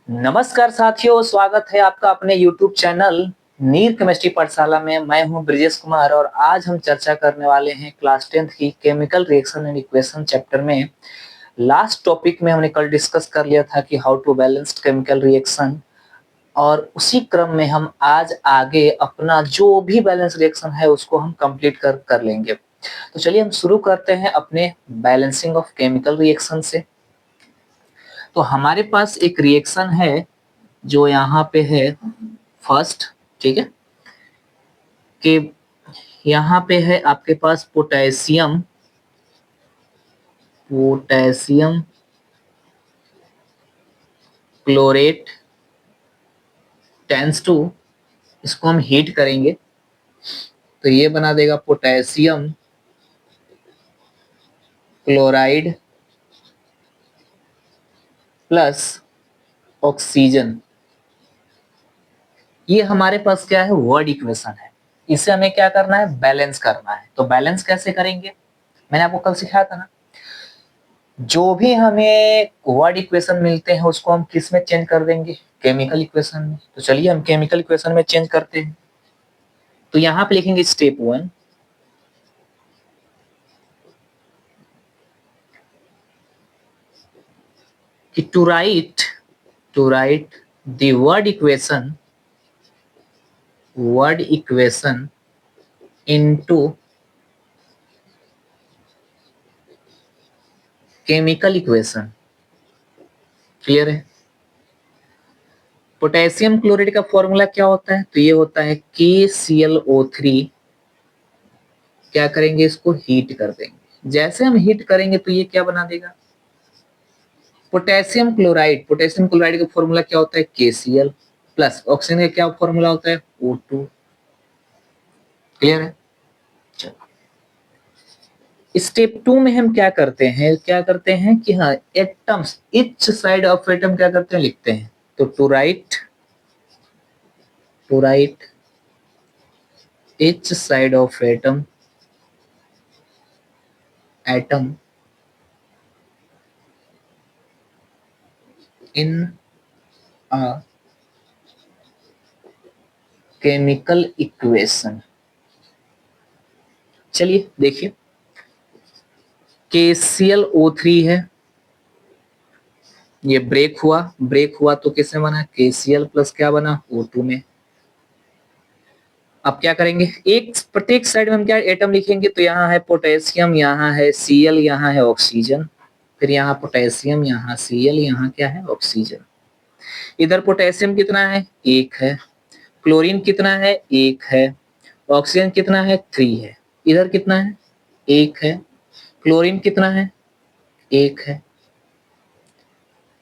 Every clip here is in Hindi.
नमस्कार साथियों, स्वागत है आपका अपने YouTube चैनल नीर केमिस्ट्री पाठशाला में। मैं हूं ब्रिजेश कुमार और आज हम चर्चा करने वाले हैं क्लास 10th की chemical reaction and equation chapter में। लास्ट टॉपिक में हमने कल डिस्कस कर लिया था कि how to balanced chemical reaction, और उसी क्रम में हम आज आगे अपना जो भी बैलेंस रिएक्शन है उसको हम कंप्लीट कर लेंगे। तो चलिए हम शुरू करते हैं अपने बैलेंसिंग ऑफ केमिकल रिएक्शन से। तो हमारे पास एक रिएक्शन है जो यहाँ पे है फर्स्ट, ठीक है, कि यहाँ पे है आपके पास पोटेशियम पोटेशियम क्लोरेट टेंस टू, इसको हम हीट करेंगे तो ये बना देगा पोटेशियम क्लोराइड प्लस ऑक्सीजन। ये हमारे पास क्या है, वर्ड इक्वेशन है। इसे हमें क्या करना है, बैलेंस करना है। तो बैलेंस कैसे करेंगे, मैंने आपको कल सिखाया था ना। जो भी हमें वर्ड इक्वेशन मिलते हैं उसको हम किस में चेंज कर देंगे, केमिकल इक्वेशन में। तो चलिए हम केमिकल इक्वेशन में चेंज करते हैं। तो यहां पे लिखेंगे स्टेप 1 कि to write the word equation into chemical equation. Clear है। पोटेशियम क्लोराइड का फॉर्मूला क्या होता है, तो ये होता है KClO3। क्या करेंगे, इसको हीट कर देंगे। जैसे हम हीट करेंगे तो ये क्या बना देगा, पोटेशियम क्लोराइड। पोटेशियम क्लोराइड का फॉर्मूला क्या होता है, KCl प्लस ऑक्सीजन का क्या फॉर्मूला होता है, O2। क्लियर है। स्टेप 2 में हम क्या करते हैं कि हाँ, atoms each side of atom क्या करते हैं, लिखते हैं। तो to write each side of atom in a chemical equation. चलिए देखिए, KClO3 है, ये ब्रेक हुआ तो किसमें बना, KCl प्लस क्या बना, O2 में। अब क्या करेंगे, एक प्रत्येक साइड में हम क्या एटम लिखेंगे। तो यहाँ है पोटेशियम, यहाँ है Cl, यहाँ है ऑक्सीजन। फिर यहाँ पोटेशियम, यहाँ Cl, यहाँ क्या है, ऑक्सीजन। इधर पोटेशियम कितना है, 1 है। क्लोरीन कितना है, 1 है। ऑक्सीजन कितना है, 3 है। इधर कितना है, 1 है। क्लोरीन कितना है, 1 है।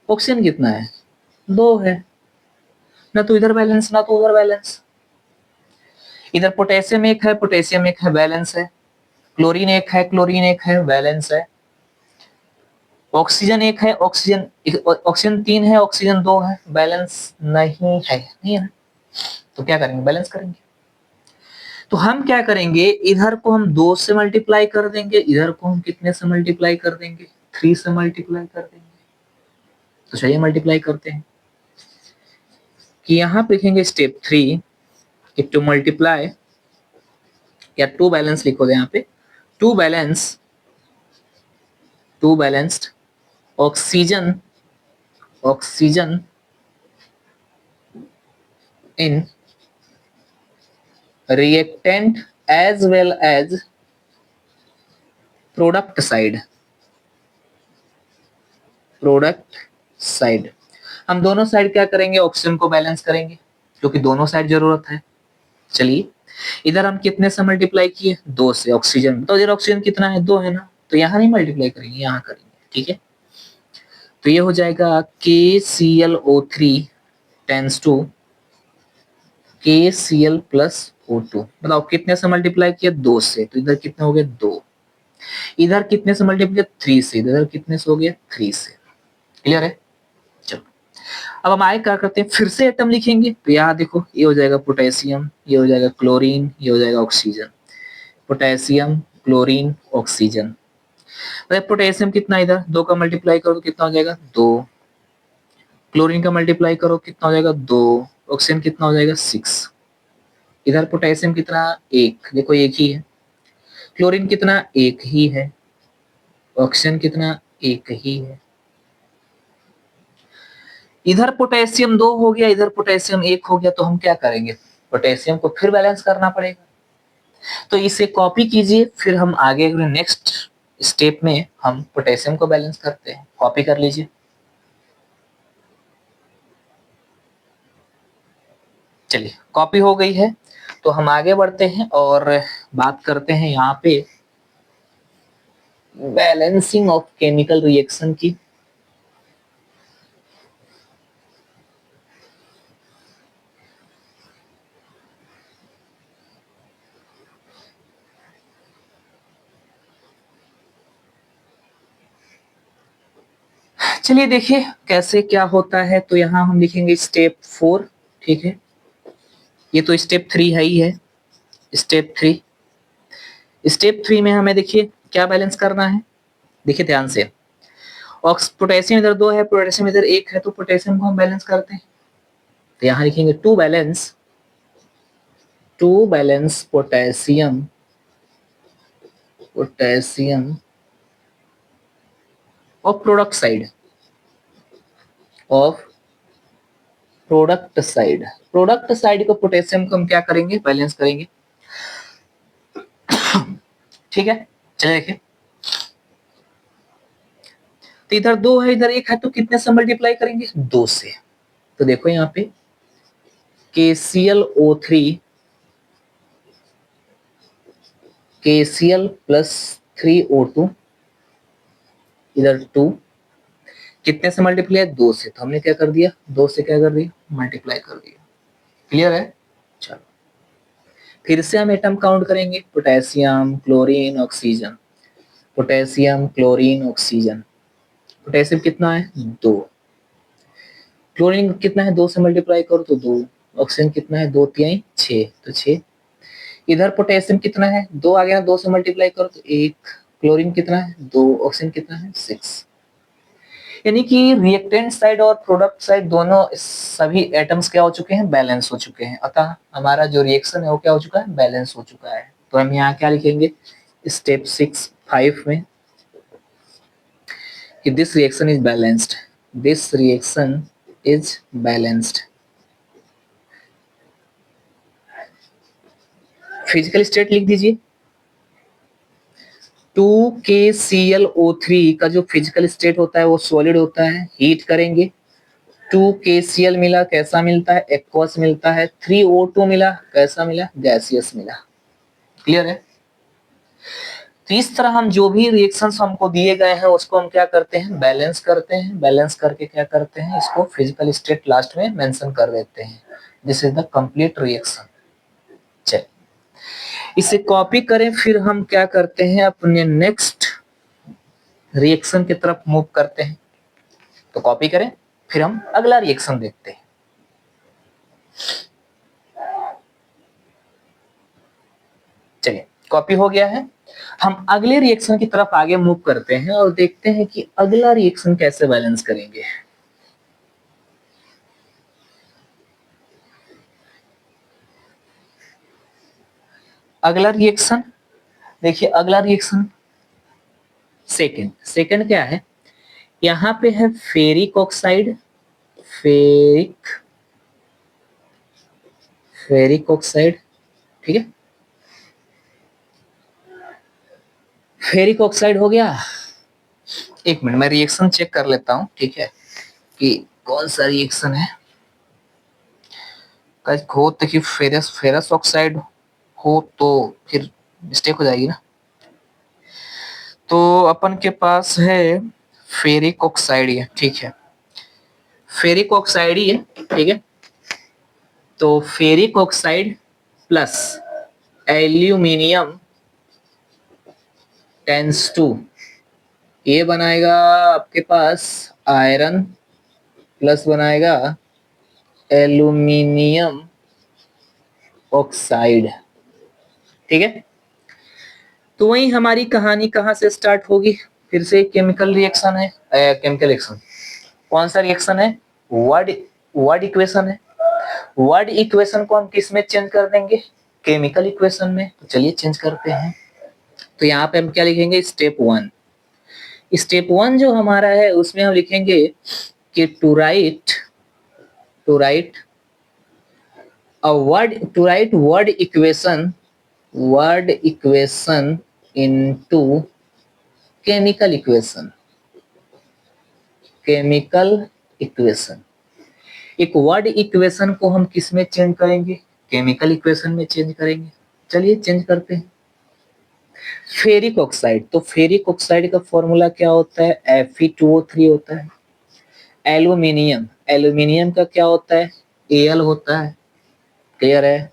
ऑक्सीजन कितना है, 2 है। ना तो इधर बैलेंस ना तो उधर बैलेंस। इधर पोटेशियम 1 है, पोटेशियम 1 है, बैलेंस है। क्लोरीन 1 है, क्लोरीन 1 है, बैलेंस है। ऑक्सीजन 1 है, ऑक्सीजन 3 है, ऑक्सीजन 2 है, बैलेंस नहीं है ना। तो क्या करेंगे, बैलेंस करेंगे। तो हम क्या करेंगे, इधर को हम 2 से मल्टीप्लाई कर देंगे, इधर को हम कितने से मल्टीप्लाई कर देंगे, 3 से मल्टीप्लाई कर देंगे। तो चलिए मल्टीप्लाई करते हैं कि यहाँ पे लिखेंगे स्टेप 3 कि टू मल्टीप्लाई, या टू बैलेंस लिखोगे यहाँ पे, to balanced oxygen in reactant as well as product side. हम दोनों साइड क्या करेंगे, ऑक्सीजन को बैलेंस करेंगे, क्योंकि दोनों साइड जरूरत है। चलिए, इधर हम कितने से मल्टीप्लाई किए, 2 से ऑक्सीजन। तो इधर ऑक्सीजन कितना है, 2 है ना। तो यहाँ नहीं मल्टीप्लाई करेंगे, यहाँ करेंगे। ठीक है। तो ये हो जाएगा KClO3 tense to KCl plus O2। बताओ कितने से मल्टीप्लाई किया, 2 से। तो इधर कितने हो गए, 2। इधर कितने से मल्टीप्लाई, 3 से। इधर कितने से हो गया, 3 से। क्लियर है। चलो, अब हम आगे क्या करते हैं, फिर से एटम लिखेंगे। तो यहाँ देखो, ये हो जाएगा पोटेशियम, ये हो जाएगा क्लोरीन, ये हो जाएगा oxygen. Potassium, chlorine, oxygen. Potassium कितना, इधर 2 का मल्टीप्लाई करो तो कितना हो जाएगा, 2। क्लोरीन का मल्टीप्लाई करो कितना हो जाएगा 2, ऑक्सीजन कितना हो जाएगा 6, इधर पोटेशियम कितना 1, देखो एक ही है, क्लोरीन कितना एक ही है, ऑक्सीजन कितना एक ही है, इधर पोटेशियम 2 हो गया, इधर पोटेशियम 1 हो गया, तो हम क्या करेंगे, पोटेशियम को फिर बैलेंस करना पड़ेगा। तो इसे कॉपी कीजिए, फिर हम आगे नेक्स्ट स्टेप में हम पोटेशियम को बैलेंस करते हैं। कॉपी कर लीजिए। चलिए कॉपी हो गई है, तो हम आगे बढ़ते हैं और बात करते हैं यहाँ पे बैलेंसिंग ऑफ केमिकल रिएक्शन की। चलिए देखिए कैसे क्या होता है। तो यहाँ हम लिखेंगे स्टेप 4, ठीक है, ये तो स्टेप 3 है ही है। स्टेप 3 में हमें देखिए क्या बैलेंस करना है, देखिए ध्यान से। पोटेशियम इधर 2 है, पोटेशियम इधर 1 है, तो पोटेशियम को हम बैलेंस करते हैं। तो यहाँ लिखेंगे to balance potassium of product side product side को पोटेशियम को हम क्या करेंगे, बैलेंस करेंगे। ठीक है, चलिए देखिए, तो इधर 2 है, इधर 1 है, तो कितने से मल्टीप्लाई करेंगे, 2 से। तो देखो यहाँ पे KCl प्लस 3O2, इधर 2, कितने से मल्टीप्लाई, 2 से। तो हमने क्या कर दिया, 2 से क्या कर दिया, मल्टीप्लाई कर दिया। क्लियर है। चलो फिर से हम एटम काउंट करेंगे, potassium chlorine oxygen, potassium chlorine oxygen. Potassium कितना है 2, क्लोरीन कितना है 2 से मल्टीप्लाई करो तो 2, ऑक्सीजन कितना है 2 3 6, तो 6। इधर पोटेशियम कितना है 2 आ गया, 2 से मल्टीप्लाई करो तो 1, क्लोरीन कितना है 2, ऑक्सीजन कितना है 6। यानी कि रिएक्टेंट साइड और प्रोडक्ट साइड दोनों सभी एटम्स क्या हो चुके हैं, बैलेंस हो चुके हैं। अतः हमारा जो रिएक्शन है वो क्या हो चुका है, बैलेंस हो चुका है। तो हम यहाँ क्या लिखेंगे स्टेप 5 में कि this reaction is balanced. Physical state लिख दीजिए। 2KClO3 का जो फिजिकल स्टेट होता है वो सॉलिड होता है, हीट करेंगे 2KCl मिला, कैसा मिलता है, एक्वस मिलता है। 3O2 मिला, कैसा मिला, गैसियस मिला। क्लियर है। तो इस तरह हम जो भी रिएक्शंस हमको दिए गए हैं उसको हम क्या करते हैं, बैलेंस करते हैं। बैलेंस करके क्या करते हैं, इसको फिजिकल स्टेट लास्ट में मेंशन कर देते हैं। This is the complete reaction. चलिए इसे कॉपी करें, फिर हम क्या करते हैं, अपने नेक्स्ट रिएक्शन की तरफ मूव करते हैं। तो कॉपी करें, फिर हम अगला रिएक्शन देखते हैं। चलिए कॉपी हो गया है, हम अगले रिएक्शन की तरफ आगे मूव करते हैं और देखते हैं कि अगला रिएक्शन कैसे बैलेंस करेंगे। अगला रिएक्शन देखिए, अगला रिएक्शन सेकंड क्या है, यहां पे है फेरिक ऑक्साइड, फेरिक ऑक्साइड, ठीक है, फेरिक ऑक्साइड हो गया। एक मिनट मैं रिएक्शन चेक कर लेता हूं, ठीक है, कि कौन सा रिएक्शन है। हो तो कि फेरस ऑक्साइड हो तो फिर मिस्टेक हो जाएगी ना। तो अपन के पास है फेरिक ऑक्साइड, है ठीक है, फेरिक ऑक्साइड ही है, ठीक है। तो ferric oxide plus aluminium tends to, ये बनाएगा आपके पास आयरन प्लस बनाएगा एल्यूमिनियम ऑक्साइड, ठीक है। तो वही हमारी कहानी कहाँ से स्टार्ट होगी, फिर से केमिकल रिएक्शन है, केमिकल रिएक्शन कौन सा रिएक्शन है, वर्ड वर्ड इक्वेशन है, वर्ड इक्वेशन को हम किस में चेंज कर देंगे, केमिकल इक्वेशन में। तो चलिए चेंज करते हैं। तो यहाँ पे हम क्या लिखेंगे, स्टेप 1। स्टेप 1 जो हमारा है उसमें हम लिखेंगे कि to write word equation into chemical equation. एक वर्ड इक्वेशन को हम किस में चेंज करेंगे, केमिकल इक्वेशन में चेंज करेंगे। चलिए चेंज करते हैं। फेरिक ऑक्साइड, तो फेरिक ऑक्साइड का फॉर्मूला क्या होता है, Fe2O3 होता है। एल्यूमिनियम का क्या होता है, Al होता है, क्लियर है।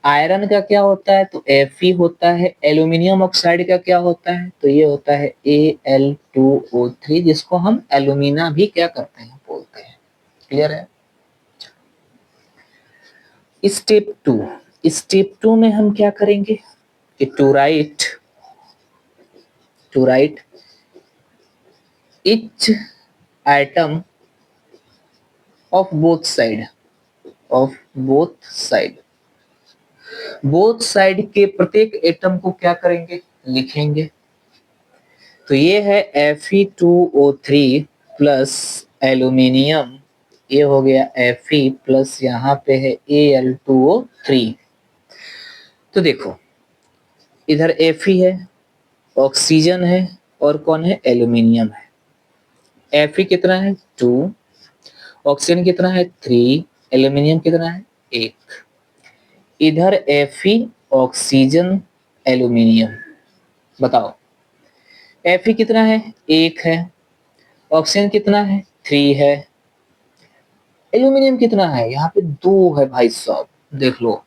आयरन का क्या होता है, तो Fe होता है। एल्यूमिनियम ऑक्साइड का क्या होता है, तो ये होता है Al2O3, जिसको हम एल्यूमिना भी क्या करते हैं, बोलते हैं, क्लियर है। स्टेप 2 में हम क्या करेंगे कि to write each atom of both side के प्रत्येक एटम को क्या करेंगे, लिखेंगे। तो ये है Fe2O3 प्लस एल्यूमिनियम, ये हो गया Fe प्लस यहाँ पे है Al2O3। तो देखो इधर Fe है, ऑक्सीजन है, और कौन है, एल्यूमिनियम है। Fe कितना है, 2, ऑक्सीजन कितना है, 3, एल्यूमिनियम कितना है, 1। इधर Fe, ऑक्सीजन, एल्यूमिनियम, बताओ Fe कितना है, 1 है, ऑक्सीजन कितना है, 3 है, एल्यूमिनियम कितना है, यहाँ पे 2 है भाई साहब, देख लो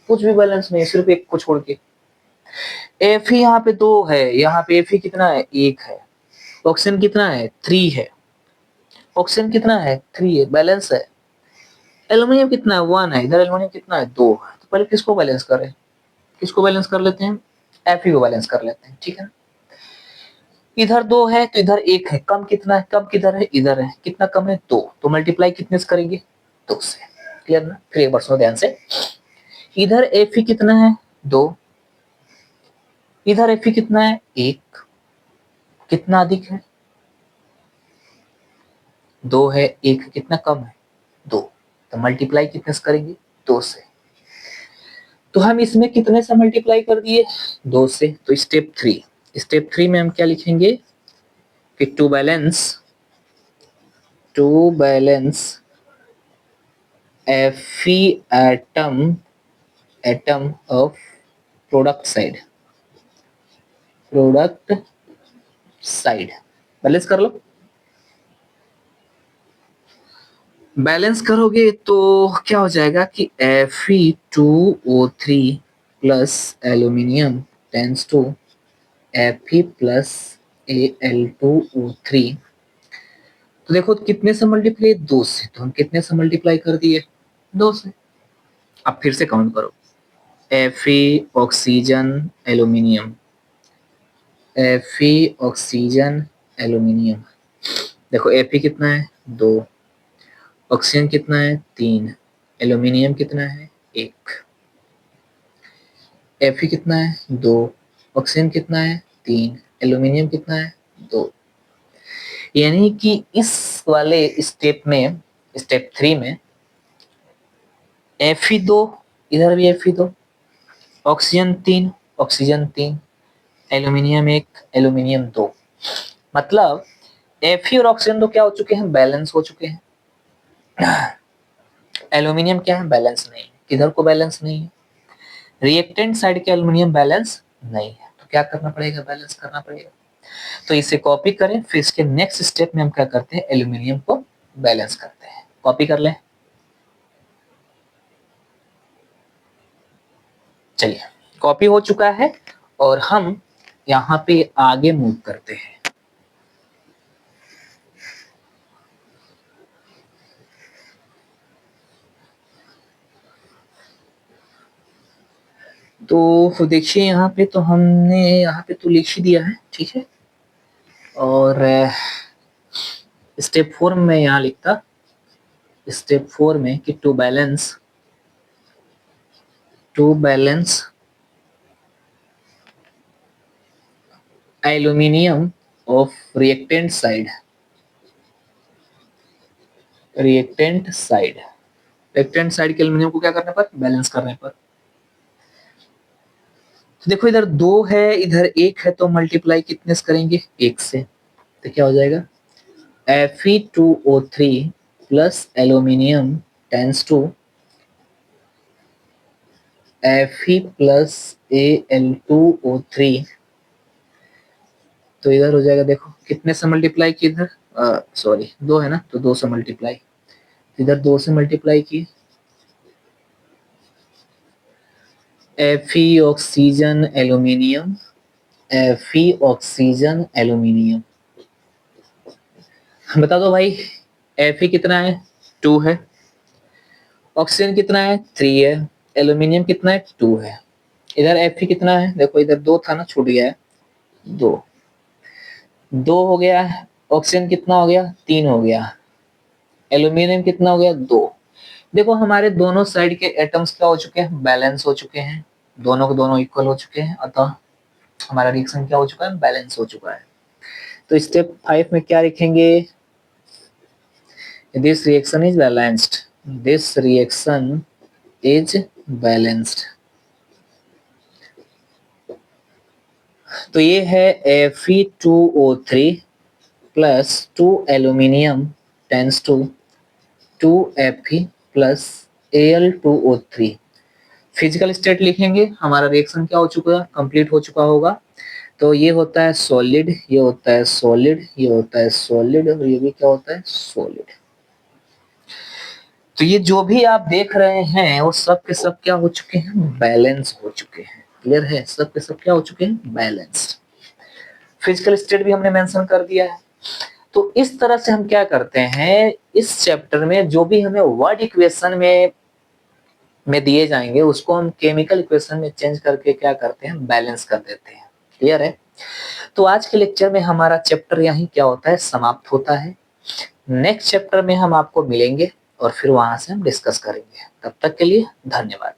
कुछ भी बैलेंस नहीं, सिर्फ एक को छोड़ के। Fe यहाँ पे 2 है, यहाँ पे Fe कितना है, 1 है, ऑक्सीजन कितना है, 3 है, ऑक्सीजन कितना है, 3 है, बैलेंस है। एल्यूमिनियम कितना है, 1 है, इधर एल्यूमिनियम कितना है, 2 है। तो पहले किसको बैलेंस करें, किसको बैलेंस कर लेते हैं, Fe को बैलेंस कर लेते हैं, ठीक है। इधर 2 है तो इधर 1 है, कम कितना है, कम किधर है, इधर है, कितना कम है, 2। तो मल्टीप्लाई कितने से करेंगे, 2 से, क्लियर ना। फिर एक बार सुनो ध्यान से, इधर Fe कितना है, 2, इधर Fe कितना है, 1, कितना अधिक है, 2 है, 1 कितना कम है, 2। तो मल्टीप्लाई कितने से करेंगे, 2 से। तो हम इसमें कितने से मल्टीप्लाई कर दिए, 2 से। तो स्टेप 3 में हम क्या लिखेंगे कि to balance Fe atom of product side balance कर लो। बैलेंस करोगे तो क्या हो जाएगा कि Fe2O3 plus aluminium tends to Fe plus Al2O3। तो देखो कितने से मल्टीप्लाई, 2 से। तो हम कितने से मल्टीप्लाई कर दिए, 2 से। अब फिर से काउंट करो, Fe oxygen aluminium, Fe oxygen aluminium. देखो Fe कितना है, 2, ऑक्सीजन कितना है, 3, एल्यूमिनियम कितना है, 1। Fe कितना है, 2, ऑक्सीजन कितना है, 3, एल्यूमिनियम कितना है, 2। यानी कि इस वाले स्टेप 3 में Fe2, इधर भी Fe2, ऑक्सीजन 3, एल्यूमिनियम 1, एल्यूमिनियम 2। मतलब Fe और ऑक्सीजन तो क्या हो चुके हैं, बैलेंस हो चुके हैं। एल्यूमिनियम क्या है, बैलेंस नहीं है, किधर को बैलेंस नहीं है, रिएक्टेंट साइड के एल्यूमिनियम बैलेंस नहीं है। तो क्या करना पड़ेगा, बैलेंस करना पड़ेगा। तो इसे कॉपी करें, फिर इसके नेक्स्ट स्टेप में हम क्या करते हैं, एल्यूमिनियम को बैलेंस करते हैं। कॉपी कर लें, चलिए कॉपी हो चुका है और हम यहाँ पे आगे मूव करते हैं। तो देखिए यहाँ पे तो हमने यहाँ पे तो लिख ही दिया है, ठीक है। और स्टेप 4 में यहाँ लिखता, स्टेप 4 में कि to balance aluminium of reactant side के एल्यूमिनियम को क्या करने पर, बैलेंस करने पर। तो देखो इधर 2 है, इधर 1 है, तो मल्टीप्लाई कितने से करेंगे, 1 से। तो क्या हो जाएगा, Fe2O3 plus aluminium tends to Fe plus Al2O3। तो इधर हो जाएगा, देखो कितने से मल्टीप्लाई की, इधर सॉरी 2 है ना, तो 2 से मल्टीप्लाई, इधर 2 से मल्टीप्लाई की, Fe oxygen aluminium, Fe oxygen aluminium. बता दो भाई, Fe कितना है, 2 है, ऑक्सीजन कितना है, 3 है, एल्यूमिनियम कितना है, 2 है। इधर Fe कितना है, देखो इधर 2 था ना, छूट गया है, 2 हो गया, ऑक्सीजन कितना हो गया, 3 हो गया, एल्यूमिनियम कितना हो गया, 2। देखो हमारे दोनों साइड के एटम्स क्या हो चुके हैं, बैलेंस हो चुके हैं, दोनों को दोनों इक्वल हो चुके हैं, अतः हमारा रिएक्शन क्या हो चुका है, बैलेंस हो चुका है। तो स्टेप 5 में क्या लिखेंगे, this reaction is balanced, this reaction is balanced. तो ये है Fe2O3 plus 2 aluminium tends to 2 Fe plus Al2O3। Physical state लिखेंगे, हमारा रिएक्शन क्या हो चुका है, कंप्लीट हो चुका होगा। तो ये होता है सॉलिड, ये होता है सॉलिड, ये होता है सॉलिड, और ये भी क्या होता है, सॉलिड। तो ये जो भी आप देख रहे हैं वो सब के सब क्या हो चुके हैं, बैलेंस हो चुके हैं। क्लियर है, सब के सब क्या हो चुके हैं, बैलेंस्ड। फिजिकल स्टेट भी हमने मेंशन कर दिया है। तो इस तरह से हम क्या करते हैं, इस चैप्टर में जो भी हमें वर्ड इक्वेशन में दिए जाएंगे उसको हम केमिकल इक्वेशन में चेंज करके क्या करते हैं, बैलेंस कर देते हैं। क्लियर है। तो आज के लेक्चर में हमारा चैप्टर यही क्या होता है, समाप्त होता है। नेक्स्ट चैप्टर में हम आपको मिलेंगे और फिर वहां से हम डिस्कस करेंगे। तब तक के लिए धन्यवाद।